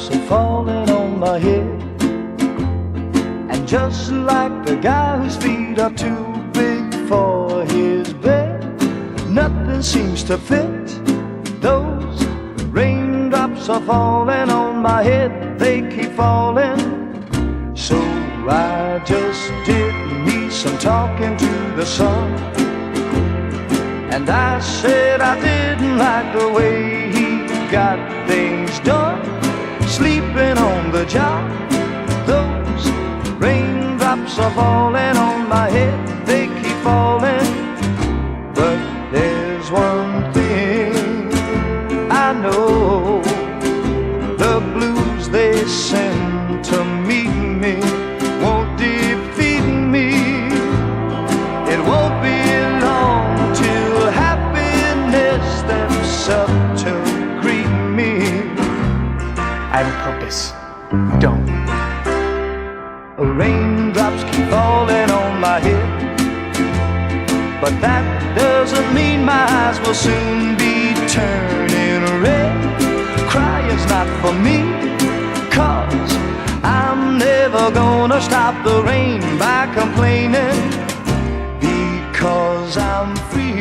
raindrops are falling on my head. And just like the guy whose feet are too big for his bed, nothing seems to fit. Those raindrops are falling on my head, they keep falling. So I just did me some talking to the sun, and I said I didn't like the way he got things done, sleeping on the job. Those raindrops are falling on my head, they keep falling. But there's one thing I know, the blues they send to meet me won't defeat me. It won't be long till happiness steps up to greet me. I have a purpose. Don't. Raindrops keep falling on my head, but that doesn't mean my eyes will soon be turning red. Crying's not for me, 'cause I'm never gonna stop the rain by complaining, because I'm free.